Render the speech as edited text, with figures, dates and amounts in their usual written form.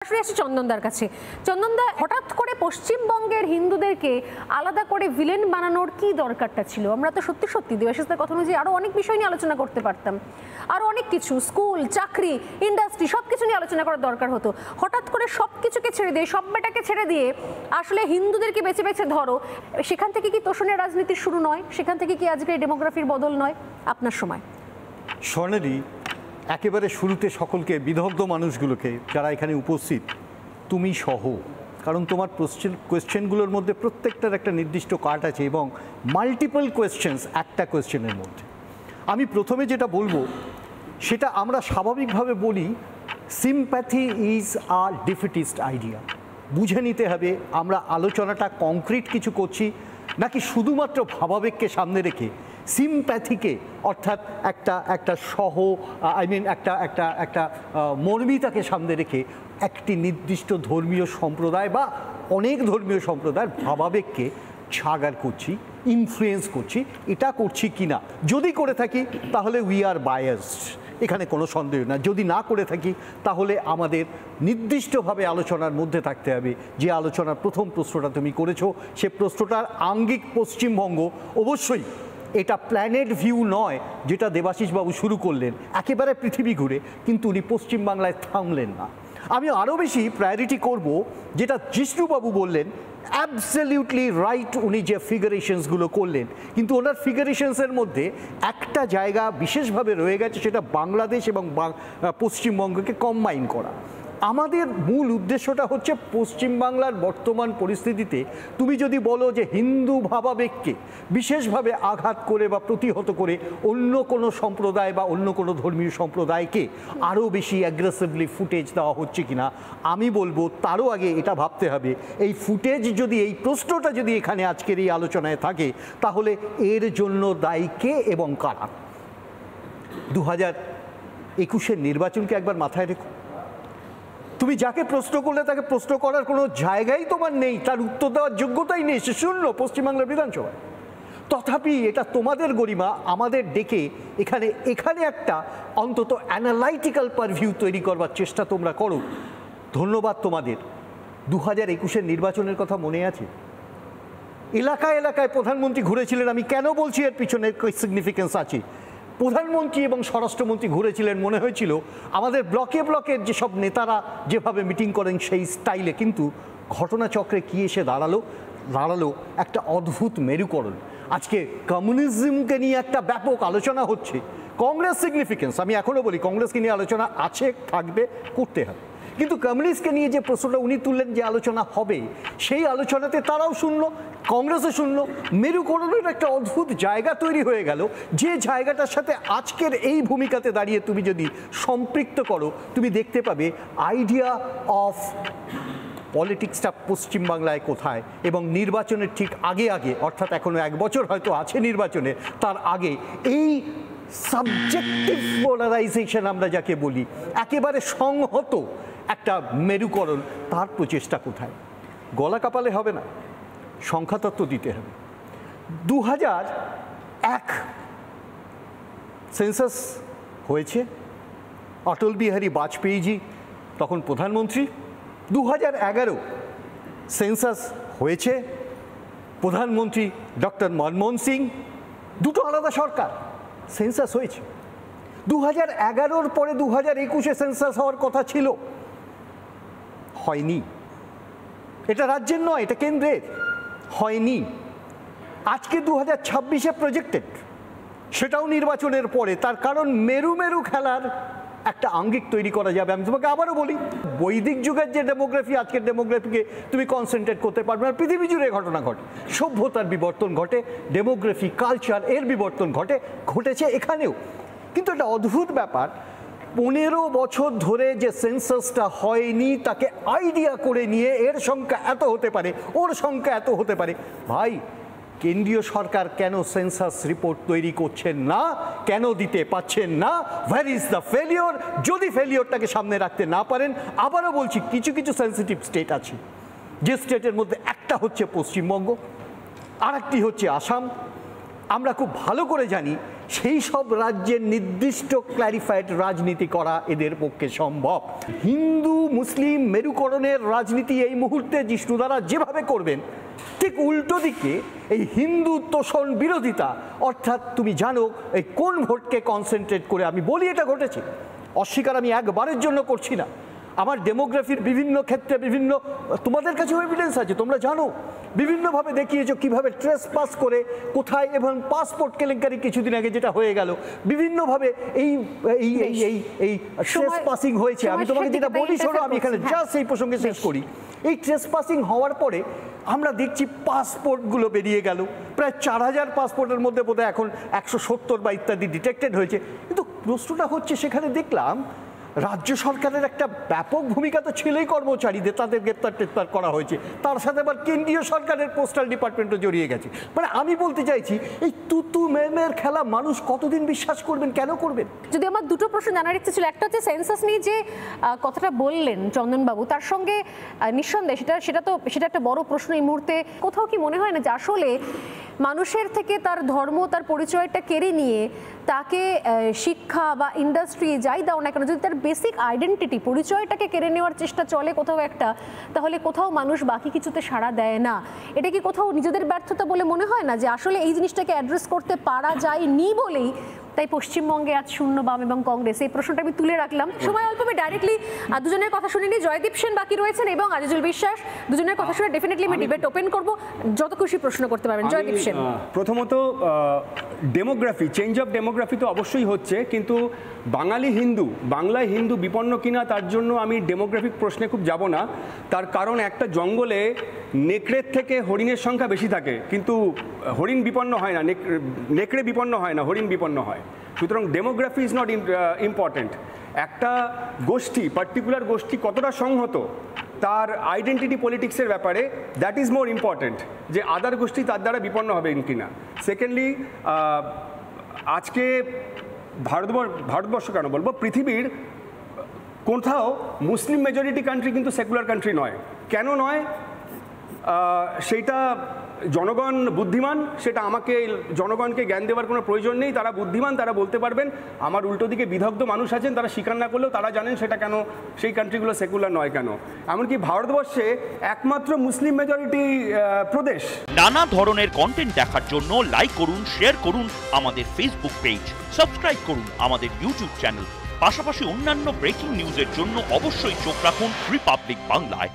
সরাসরি আসি চন্দনদার কাছে। চন্দনদা, হঠাৎ করে পশ্চিমবঙ্গের হিন্দুদেরকে আলাদা করে ভিলেন বানানোর কি দরকারটা ছিল? আমরা তো সত্যি সত্যি দেবাশিসদের কথা অনুযায়ী আরো অনেক বিষয় নিয়ে আলোচনা করতে পারতাম, আরো অনেক কিছু, স্কুল, চাকরি, ইন্ডাস্ট্রি, সবকিছু নিয়ে আলোচনা করার দরকার হতো। হঠাৎ করে সবকিছুকে ছেড়ে দিয়ে, সবটাকে ছেড়ে দিয়ে আসলে হিন্দুদেরকে বেছে বেছে ধরো, সেখান থেকে কি তোষণের রাজনীতির শুরু নয়? সেখান থেকে কি আজকে ডেমোগ্রাফির বদল নয়? আপনার সময় স্বর্ণেরই একেবারে শুরুতে সকলকে, বিদগ্ধ মানুষগুলোকে যারা এখানে উপস্থিত, তুমি সহ, কারণ তোমার কোয়েশ্চেনগুলোর মধ্যে প্রত্যেকটার একটা নির্দিষ্ট কাট আছে এবং মাল্টিপল কোয়েশ্চেন্স একটা কোয়েশ্চেনের মধ্যে। আমি প্রথমে যেটা বলবো সেটা আমরা স্বাভাবিকভাবে বলি, সিম্প্যাথি ইজ আ ডিফিটিস্ট আইডিয়া। বুঝে নিতে হবে আমরা আলোচনাটা কংক্রিট কিছু করছি নাকি শুধুমাত্র ভাবাবেগকে সামনে রেখে সিম্প্যাথিকে, অর্থাৎ একটা একটা মর্মিতাকে সামনে রেখে একটি নির্দিষ্ট ধর্মীয় সম্প্রদায় বা অনেক ধর্মীয় সম্প্রদায়ের ভাবাবেগকে ছাগার করছি, ইনফ্লুয়েন্স করছি, এটা করছি কি না। যদি করে থাকি তাহলে উই আর বায়াসড, এখানে কোনো সন্দেহ না। যদি না করে থাকি তাহলে আমাদের নির্দিষ্টভাবে আলোচনার মধ্যে থাকতে হবে। যে আলোচনার প্রথম প্রশ্নটা তুমি করেছো, সে প্রশ্নটার আঙ্গিক পশ্চিমবঙ্গ। অবশ্যই এটা প্ল্যানেট ভিউ নয় যেটা দেবাশিসবাবু শুরু করলেন একেবারে পৃথিবী ঘুরে, কিন্তু উনি পশ্চিমবাংলায় থামলেন না। আমি আরও বেশি প্রায়োরিটি করব যেটা জিষ্ণুবাবু বললেন, অ্যাবসলিউটলি রাইট, উনি যে ফিগারেশনসগুলো করলেন, কিন্তু ওনার ফিগারেশনসের মধ্যে একটা জায়গা বিশেষভাবে রয়ে গেছে, সেটা বাংলাদেশ এবং পশ্চিমবঙ্গকে কম্বাইন করা। আমাদের মূল উদ্দেশ্যটা হচ্ছে পশ্চিমবাংলার বর্তমান পরিস্থিতিতে তুমি যদি বলো যে হিন্দু ভাবাবেগকে বিশেষভাবে আঘাত করে বা প্রতিহত করে অন্য কোনো সম্প্রদায় বা অন্য কোনো ধর্মীয় সম্প্রদায়কে আরও বেশি অ্যাগ্রেসিভলি ফুটেজ দেওয়া হচ্ছে কিনা, আমি বলবো তারও আগে এটা ভাবতে হবে, এই ফুটেজ যদি, এই প্রশ্নটা যদি এখানে আজকের এই আলোচনায় থাকে, তাহলে এর জন্য দায়ী কে এবং কারা। 2021-এর নির্বাচনকে একবার মাথায় রেখো। তুমি যাকে প্রশ্ন করলে তাকে প্রশ্ন করার কোনো জায়গাই তোমার নেই, তার উত্তর দেওয়ার যোগ্যতাই নেই, সে শূন্য পশ্চিমবাংলার বিধানসভায়। তথাপি এটা তোমাদের গরিমা আমাদের ডেকে এখানে একটা অন্তত অ্যানালাইটিক্যাল পারভিউ তৈরি করবার চেষ্টা তোমরা করো। ধন্যবাদ তোমাদের। 2021-এর নির্বাচনের কথা মনে আছে? এলাকায় এলাকায় প্রধানমন্ত্রী ঘুরেছিলেন। আমি কেন বলছি এর পিছনে সিগনিফিকেন্স আছে। প্রধানমন্ত্রী এবং স্বরাষ্ট্রমন্ত্রী ঘুরেছিলেন, মনে হয়েছিল আমাদের ব্লকে ব্লকের যেসব নেতারা যেভাবে মিটিং করেন সেই স্টাইলে, কিন্তু ঘটনাচক্রে কি এসে দাঁড়ালো একটা অদ্ভুত মেরুকরণ। আজকে কমিউনিজমকে নিয়ে একটা ব্যাপক আলোচনা হচ্ছে। কংগ্রেস সিগনিফিকেন্স, আমি এখনও বলি কংগ্রেসকে নিয়ে আলোচনা আছে, থাকবে, করতে হবে, কিন্তু কমিউনিস্টকে নিয়ে যে প্রশ্নটা উনি তুললেন, যে আলোচনা হবে, সেই আলোচনাতে তারাও শূন্য, কংগ্রেসও শূন্য। মেরুকরণের একটা অদ্ভুত জায়গা তৈরি হয়ে গেল, যে জায়গাটার সাথে আজকের এই ভূমিকাতে দাঁড়িয়ে তুমি যদি সম্পৃক্ত করো, তুমি দেখতে পাবে আইডিয়া অফ পলিটিক্সটা পশ্চিমবাংলায় কোথায়। এবং নির্বাচনের ঠিক আগে অর্থাৎ এখনো 1 বছর হয়তো আছে নির্বাচনে, তার আগে এই সাবজেক্টিভ পোলারাইজেশন আমরা যাকে বলি, একেবারে সংহত একটা মেরুকরণ, তার প্রচেষ্টা কোথায়? গলা কাপালে হবে না, সংখ্যাতত্ত্ব দিতে হবে। 2001 সেন্সাস হয়েছে, অটল বিহারী বাজপেয়ীজি তখন প্রধানমন্ত্রী। 2011 সেন্সাস হয়েছে, প্রধানমন্ত্রী ডক্টর মনমোহন সিং। দুটো আলাদা সরকার, সেন্সাস হয়েছে। 2011-র পরে 2021-এ সেন্সাস হওয়ার কথা ছিল, হয়নি। এটা রাজ্যের নয়, এটা কেন্দ্রের, হয়নি। আজকে 2026-এ প্রজেক্টেড, সেটাও নির্বাচনের পরে। তার কারণ মেরু খেলার একটা আঙ্গিক তৈরি করা যাবে। আমি তোমাকে আবারও বলি, বৈদিক যুগের যে ডেমোগ্রাফি, আজকের ডেমোগ্রাফিকে তুমি কনসেন্ট্রেট করতে পারবে না। পৃথিবী জুড়ে ঘটনা ঘটে, সভ্যতার বিবর্তন ঘটে, ডেমোগ্রাফি, কালচার এর বিবর্তন ঘটেছে এখানেও। কিন্তু একটা অদ্ভুত ব্যাপার, 15 বছর ধরে যে সেন্সাসটা হয়নি, তাকে আইডিয়া করে নিয়ে এর সংখ্যা এত হতে পারে, ওর সংখ্যা এত হতে পারে। ভাই, কেন্দ্রীয় সরকার কেন সেন্সাস রিপোর্ট তৈরি করছেন না, কেন দিতে পাচ্ছেন না? Where is the failure? যদি ফেলিওরটাকে সামনে রাখতে না পারেন, আবারও বলছি, কিছু সেন্সিটিভ স্টেট আছে, যে স্টেটের মধ্যে একটা হচ্ছে পশ্চিমবঙ্গ, আরেকটি হচ্ছে আসাম। আমরা খুব ভালো করে জানি সেই সব রাজ্যের নির্দিষ্ট ক্ল্যারিফাইড রাজনীতি করা এদের পক্ষে সম্ভব। হিন্দু মুসলিম মেরুকরণের রাজনীতি এই মুহূর্তে জিষ্ণুদারা যেভাবে করবেন, ঠিক উল্টো দিকে এই হিন্দু তোষণ বিরোধিতা, অর্থাৎ তুমি জানো এই কোন ভোটকে কনসেন্ট্রেট করে, আমি বলি এটা ঘটেছে, অস্বীকার আমি একবারের জন্য করছি না। আমার ডেমোগ্রাফির বিভিন্ন ক্ষেত্রে বিভিন্ন, তোমাদের কাছেও এভিডেন্স আছে, তোমরা জানো বিভিন্নভাবে দেখিয়েছো কিভাবে ট্রেস পাস করে কোথায়, এবং পাসপোর্ট কেলেঙ্কারি কিছুদিন আগে যেটা হয়ে গেল, বিভিন্নভাবে এই এই এই এই এই ট্রেস পাসিং হয়েছে। আমি তোমাকে যেটা বলি শোনো, আমি এখানে জাস্ট এই প্রসঙ্গে শেষ করি। এই ট্রেস পাসিং হওয়ার পরে আমরা দেখছি পাসপোর্টগুলো বেরিয়ে গেল, প্রায় 4000 পাসপোর্টের মধ্যে বোধহয় এখন 170 বা ইত্যাদি ডিটেক্টেড হয়েছে। কিন্তু প্রশ্নটা হচ্ছে, সেখানে দেখলাম রাজ্য সরকারের একটা ব্যাপক ভূমিকা তো ছিলই, কর্মচারীদের তাদের গ্রেপ্তার করা হয়েছে, তার সাথে আবার কেন্দ্রীয় সরকারের পোস্টাল ডিপার্টমেন্টও জড়িয়ে গেছে। মানে আমি বলতে চাইছি, এই তুতু মেমের খেলা মানুষ কতদিন বিশ্বাস করবেন, কেন করবেন? যদি আমার দুটো প্রশ্ন জানার ইচ্ছে ছিল, একটা হচ্ছে সেন্সাস নিয়ে যে কথাটা বললেন চন্দনবাবু, তার সঙ্গে নিঃসন্দেহে সেটা একটা বড় প্রশ্ন এই মুহূর্তে। কোথাও কি মনে হয় না যে আসলে মানুষের থেকে তার ধর্ম, তার পরিচয়টা কেড়ে নিয়ে তাকে শিক্ষা বা ইন্ডাস্ট্রি যাই দাও না কেন, যদি তার বেসিক আইডেন্টিটি পরিচয়টাকে কেড়ে নেওয়ার চেষ্টা চলে কোথাও একটা, তাহলে কোথাও মানুষ বাকি কিছুতে সাড়া দেয় না? এটা কি কোথাও নিজেদের ব্যর্থতা বলে মনে হয় না, যে আসলে এই জিনিসটাকে অ্যাড্রেস করতে পারা যায়নি বলেই তাই পশ্চিমবঙ্গে আজ শূন্য বাম এবং কংগ্রেস? এই প্রশ্নটা আমি তুলে রাখলাম। সময় অল্প, আমি ডাইরেক্টলি দুজনের কথা শুনিনি। জয়দীপ সেন বাকি রয়েছেন এবং আজিজুল বিশ্বাস, দুজনের কথা শুনে ডেফিনেটলি আমি ডিবেট ওপেন করব, যত খুশি প্রশ্ন করতে পারবেন। জয়দীপ সেন, প্রথমত ডেমোগ্রাফি, চেঞ্জ অফ ডেমোগ্রাফি তো অবশ্যই হচ্ছে, কিন্তু বাংলায় হিন্দু বিপন্ন কিনা তার জন্য আমি ডেমোগ্রাফিক প্রশ্নে খুব যাব না। তার কারণ একটা জঙ্গলে নেকড়ের থেকে হরিণের সংখ্যা বেশি থাকে, কিন্তু হরিণ বিপন্ন হয় না, নেকড়ে বিপন্ন হয় না, হরিণ বিপন্ন হয়। সুতরাং ডেমোগ্রাফি ইজ নট ইম্পর্টেন্ট। একটা গোষ্ঠী, পার্টিকুলার গোষ্ঠী কতটা সংহত তার আইডেন্টিটি পলিটিক্সের ব্যাপারে, দ্যাট ইজ মোর ইম্পর্টেন্ট, যে আদার গোষ্ঠী তার দ্বারা বিপন্ন হবে কিনা। সেকেন্ডলি, আজকে ভারতবর্ষ কেন বলবো, পৃথিবীর কোথাও মুসলিম মেজরিটি কান্ট্রি কিন্তু সেকুলার কান্ট্রি নয়। কেন নয় সেইটা জনগণ বুদ্ধিমান, সেটা আমাকে জনগণকে জ্ঞান দেওয়ার কোনো প্রয়োজন নেই। তারা বুদ্ধিমান, তারা বলতে পারবেন। আমার উল্টো দিকে বিদগ্ধ মানুষ আছেন, তারা স্বীকার না করলেও তারা জানেন সেটা কেন, সেই কান্ট্রিগুলো সেকুলার নয় কেন। এমনকি ভারতবর্ষে একমাত্র মুসলিম মেজরিটি প্রদেশ। নানা ধরনের কন্টেন্ট দেখার জন্য লাইক করুন, শেয়ার করুন আমাদের ফেসবুক পেজ, সাবস্ক্রাইব করুন আমাদের ইউটিউব চ্যানেল। পাশাপাশি অন্যান্য ব্রেকিং নিউজের জন্য অবশ্যই চোখ রাখুন রিপাবলিক বাংলায়।